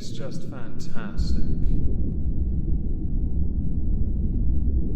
is just fantastic.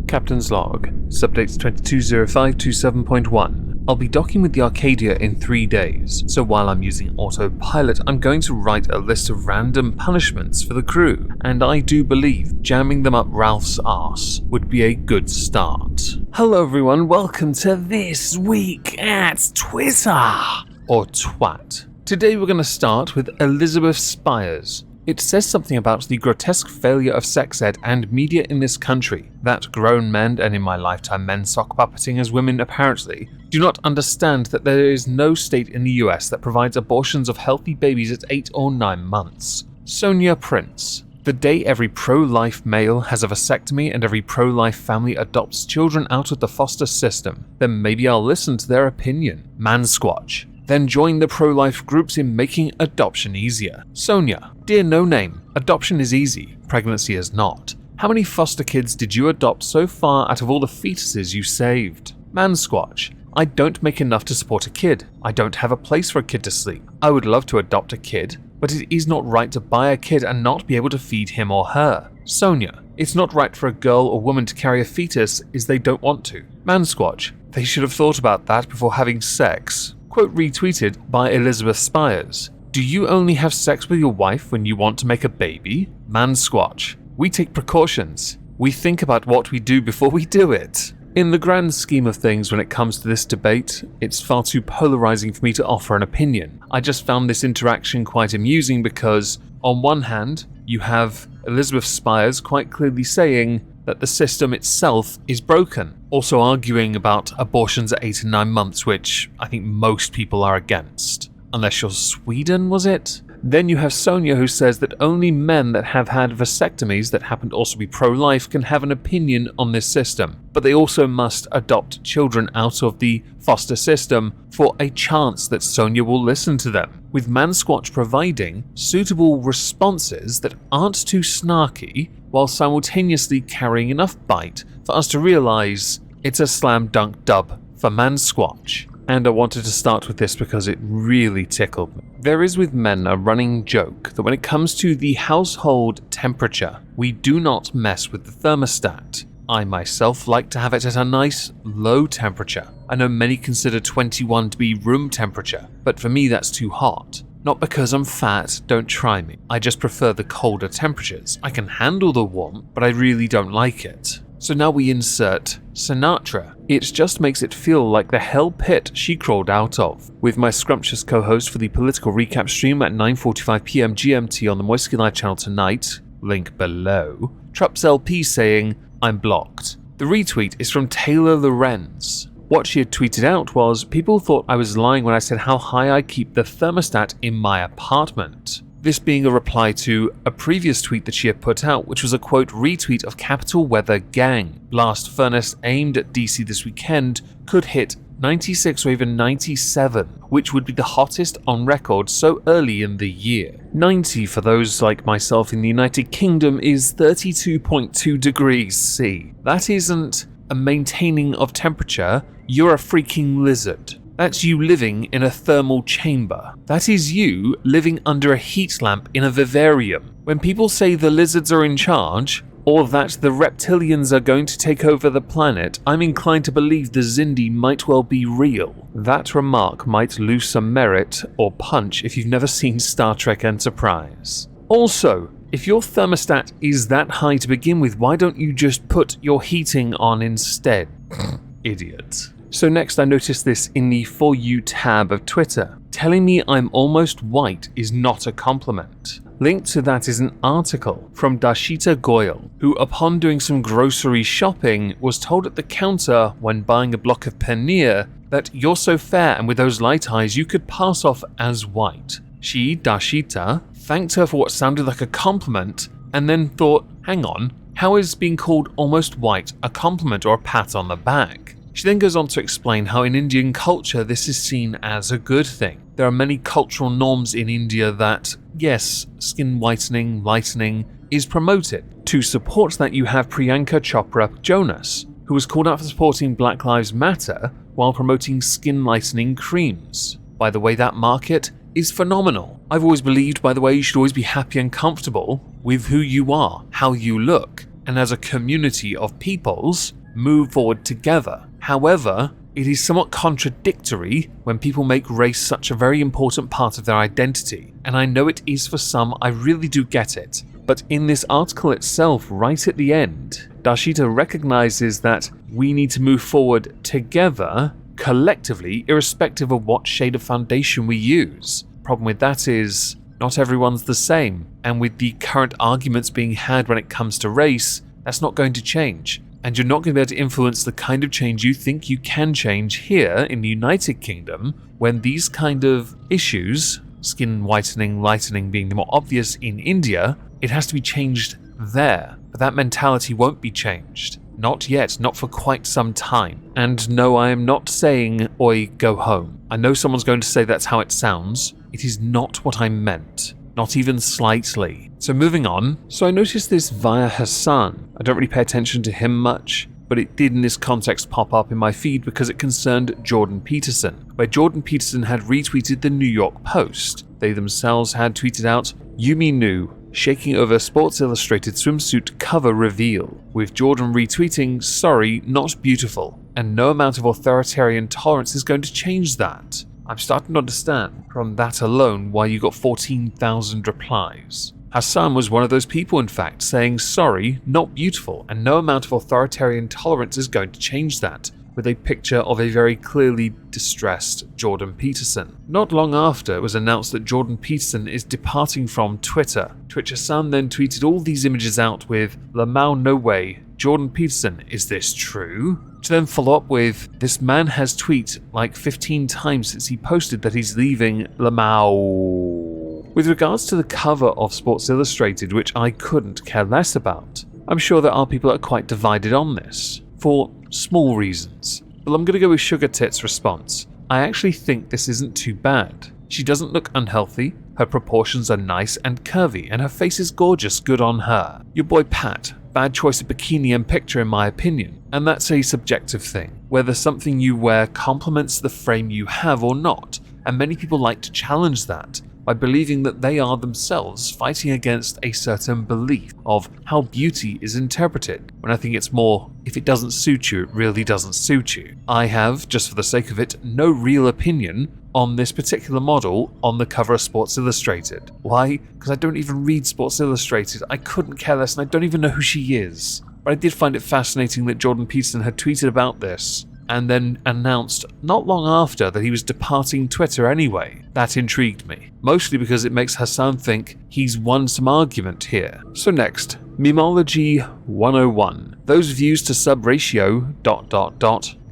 Captain's Log, Subdates 220527.1. I'll be docking with the Arcadia in 3 days, so while I'm using autopilot, I'm going to write a list of random punishments for the crew, and I do believe jamming them up Ralph's arse would be a good start. Hello everyone, welcome to This Week at Twitter, or Twat. Today we're going to start with Elizabeth Spires. It says something about the grotesque failure of sex ed and media in this country, that grown men, and in my lifetime men sock puppeting as women apparently, do not understand that there is no state in the US that provides abortions of healthy babies at 8 or 9 months. Sonia Prince. The day every pro-life male has a vasectomy and every pro-life family adopts children out of the foster system, then maybe I'll listen to their opinion. Mansquatch. Then join the pro-life groups in making adoption easier. Sonia. Dear No Name, adoption is easy, pregnancy is not. How many foster kids did you adopt so far out of all the fetuses you saved? Mansquatch. I don't make enough to support a kid. I don't have a place for a kid to sleep. I would love to adopt a kid, but it is not right to buy a kid and not be able to feed him or her. Sonia. It's not right for a girl or woman to carry a fetus if they don't want to. Mansquatch. They should have thought about that before having sex. Quote retweeted by Elizabeth Spires. Do you only have sex with your wife when you want to make a baby? Mansquatch. We take precautions. We think about what we do before we do it. In the grand scheme of things when it comes to this debate, it's far too polarizing for me to offer an opinion. I just found this interaction quite amusing because, on one hand, you have Elizabeth Spires quite clearly saying that the system itself is broken, also arguing about abortions at 8 and 9 months, which I think most people are against. Unless you're Sweden, was it? Then you have Sonia, who says that only men that have had vasectomies that happen to also be pro-life can have an opinion on this system, but they also must adopt children out of the foster system for a chance that Sonia will listen to them, with Mansquatch providing suitable responses that aren't too snarky, while simultaneously carrying enough bite for us to realise it's a slam dunk dub for Mansquatch. And I wanted to start with this because it really tickled me. There is with men a running joke that when it comes to the household temperature, we do not mess with the thermostat. I myself like to have it at a nice low temperature. I know many consider 21 to be room temperature, but for me that's too hot. Not because I'm fat, don't try me. I just prefer the colder temperatures. I can handle the warmth, but I really don't like it. So now we insert Sinatra. It just makes it feel like the hell pit she crawled out of. With my scrumptious co-host for the political recap stream at 9:45 PM GMT on the Moistonian channel tonight, link below, Trups LP saying, I'm blocked. The retweet is from Taylor Lorenz. What she had tweeted out was, people thought I was lying when I said how high I keep the thermostat in my apartment. This being a reply to a previous tweet that she had put out, which was a quote retweet of Capital Weather Gang. Blast furnace aimed at DC this weekend could hit 96 or even 97, which would be the hottest on record so early in the year. 90 for those like myself in the United Kingdom is 32.2 degrees C. That isn't a maintaining of temperature, you're a freaking lizard. That's you living in a thermal chamber. That is you living under a heat lamp in a vivarium. When people say the lizards are in charge, or that the reptilians are going to take over the planet, I'm inclined to believe the Zindi might well be real. That remark might lose some merit or punch if you've never seen Star Trek Enterprise. Also, if your thermostat is that high to begin with, why don't you just put your heating on instead? Idiot. So next I noticed this in the For You tab of Twitter. Telling me I'm almost white is not a compliment. Linked to that is an article from Darshita Goyal, who upon doing some grocery shopping was told at the counter when buying a block of paneer that you're so fair and with those light eyes you could pass off as white. She, Darshita, thanked her for what sounded like a compliment and then thought, hang on, how is being called almost white a compliment or a pat on the back? She then goes on to explain how in Indian culture this is seen as a good thing. There are many cultural norms in India that, yes, skin whitening, lightening is promoted. To support that you have Priyanka Chopra Jonas, who was called out for supporting Black Lives Matter while promoting skin lightening creams. By the way, that market is phenomenal. I've always believed, by the way, you should always be happy and comfortable with who you are, how you look, and as a community of peoples, move forward together. However, it is somewhat contradictory when people make race such a very important part of their identity, and I know it is for some, I really do get it. But in this article itself, right at the end, Darshita recognizes that we need to move forward together, collectively, irrespective of what shade of foundation we use. Problem with that is, not everyone's the same, and with the current arguments being had when it comes to race, that's not going to change. And you're not going to be able to influence the kind of change you think you can change here in the United Kingdom when these kind of issues, skin whitening, lightening being the more obvious in India, it has to be changed there. But that mentality won't be changed. Not yet, not for quite some time. And no, I am not saying, oi, go home. I know someone's going to say that's how it sounds. It is not what I meant. Not even slightly. So moving on. So I noticed this via Hassan. I don't really pay attention to him much, but it did in this context pop up in my feed because it concerned Jordan Peterson, where Jordan Peterson had retweeted the New York Post. They themselves had tweeted out, Yumi Nu, shaking over Sports Illustrated swimsuit cover reveal, with Jordan retweeting, sorry, not beautiful, and no amount of authoritarian tolerance is going to change that. I'm starting to understand from that alone why you got 14,000 replies. Hassan was one of those people, in fact, saying sorry, not beautiful, and no amount of authoritarian tolerance is going to change that, with a picture of a very clearly distressed Jordan Peterson. Not long after, it was announced that Jordan Peterson is departing from Twitter, to which Hassan then tweeted all these images out with, Lamau no way, Jordan Peterson, is this true? To then follow up with, this man has tweeted like 15 times since he posted that he's leaving Lamau. With regards to the cover of Sports Illustrated, which I couldn't care less about, I'm sure there are people that are quite divided on this, for small reasons. But I'm going to go with Sugar Tit's response. I actually think this isn't too bad. She doesn't look unhealthy, her proportions are nice and curvy, and her face is gorgeous, good on her. Your boy Pat, bad choice of bikini and picture in my opinion, and that's a subjective thing, whether something you wear complements the frame you have or not, and many people like to challenge that by believing that they are themselves fighting against a certain belief of how beauty is interpreted, when I think it's more, if it doesn't suit you, it really doesn't suit you. I have, just for the sake of it, no real opinion on this particular model on the cover of Sports Illustrated. Why? Because I don't even read Sports Illustrated, I couldn't care less, and I don't even know who she is. But I did find it fascinating that Jordan Peterson had tweeted about this, and then announced not long after that he was departing Twitter anyway. That intrigued me, mostly because it makes Hassan think he's won some argument here. So next, Memology 101. Those views to sub ratio ...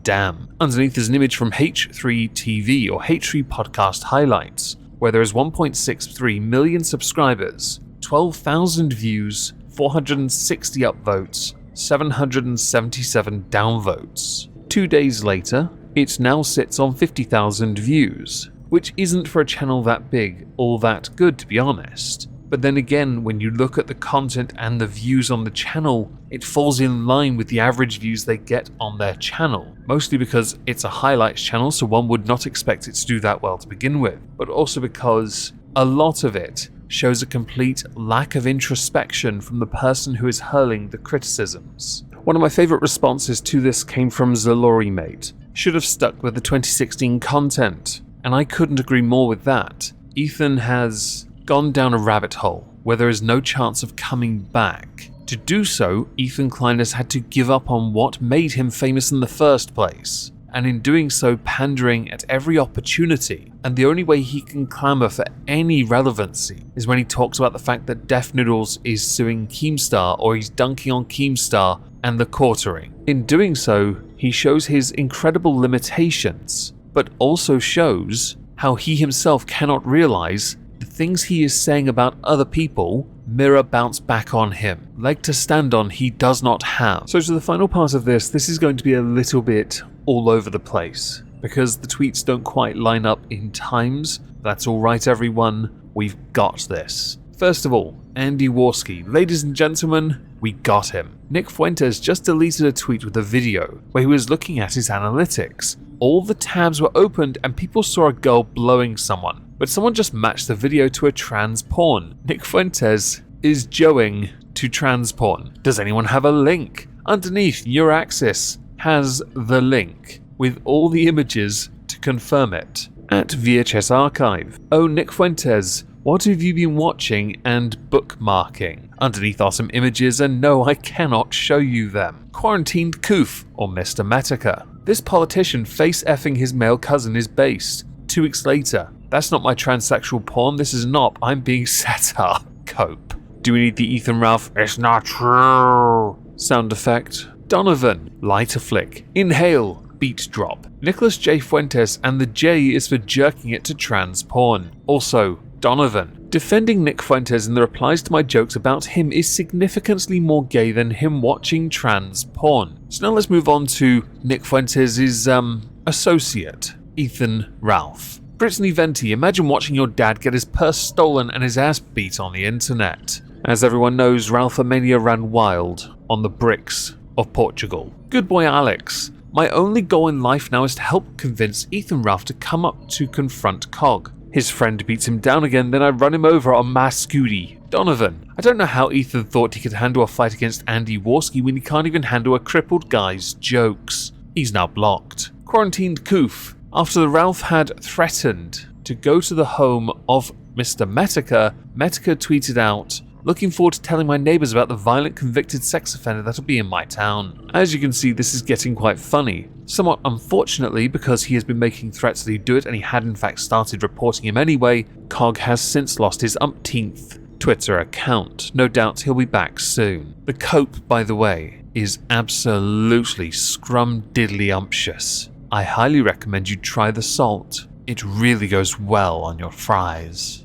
damn. Underneath is an image from H3 TV or H3 Podcast Highlights, where there is 1.63 million subscribers, 12,000 views, 460 upvotes, 777 downvotes. 2 days later, it now sits on 50,000 views, which isn't for a channel that big all that good, to be honest. But then again, when you look at the content and the views on the channel, it falls in line with the average views they get on their channel, mostly because it's a highlights channel, so one would not expect it to do that well to begin with, but also because a lot of it shows a complete lack of introspection from the person who is hurling the criticisms. One of my favourite responses to this came from Zalorimate. Should have stuck with the 2016 content, and I couldn't agree more with that. Ethan has gone down a rabbit hole where there is no chance of coming back. To do so, Ethan Klein has had to give up on what made him famous in the first place, and in doing so pandering at every opportunity, and the only way he can clamour for any relevancy is when he talks about the fact that Def Noodles is suing Keemstar or he's dunking on Keemstar and the quartering. In doing so, he shows his incredible limitations, but also shows how he himself cannot realise the things he is saying about other people mirror bounce back on him. Leg to stand on he does not have. So to the final part of this is going to be a little bit all over the place, because the tweets don't quite line up in times. That's alright everyone, we've got this. First of all, Andy Warski. Ladies and gentlemen, we got him. Nick Fuentes just deleted a tweet with a video where he was looking at his analytics. All the tabs were opened and people saw a girl blowing someone. but someone just matched the video to a trans porn. Nick Fuentes is joeing to trans porn. Does anyone have a link? Underneath, your axis has the link with all the images to confirm it. At VHS Archive. Oh, Nick Fuentes, what have you been watching and bookmarking? Underneath are some images, and no, I cannot show you them. Quarantined Coof, or Mr. Metica. This politician face-effing his male cousin is based. 2 weeks later. That's not my transsexual porn, this is not. I'm being set up. Cope. Do we need the Ethan Ralph, it's not true sound effect? Donovan. Lighter flick. Inhale. Beat drop. Nicholas J. Fuentes, and the J is for jerking it to trans porn. Also, Donovan. Defending Nick Fuentes in the replies to my jokes about him is significantly more gay than him watching trans porn. So now let's move on to Nick Fuentes' associate, Ethan Ralph. Brittany Venti, imagine watching your dad get his purse stolen and his ass beat on the internet. As everyone knows, Ralphomania ran wild on the bricks of Portugal. Good boy Alex. My only goal in life now is to help convince Ethan Ralph to come up to confront Cog. His friend beats him down again, then I run him over on my scooty. Donovan. I don't know how Ethan thought he could handle a fight against Andy Warski when he can't even handle a crippled guy's jokes. He's now blocked. Quarantined Coof. After the Ralph had threatened to go to the home of Mr. Metica, Metica tweeted out, "Looking forward to telling my neighbours about the violent convicted sex offender that'll be in my town." As you can see, this is getting quite funny. Somewhat unfortunately, because he has been making threats that he'd do it and he had in fact started reporting him anyway, Cog has since lost his umpteenth Twitter account. No doubt he'll be back soon. The cope, by the way, is absolutely scrum-diddly-umptious. I highly recommend you try the salt. It really goes well on your fries.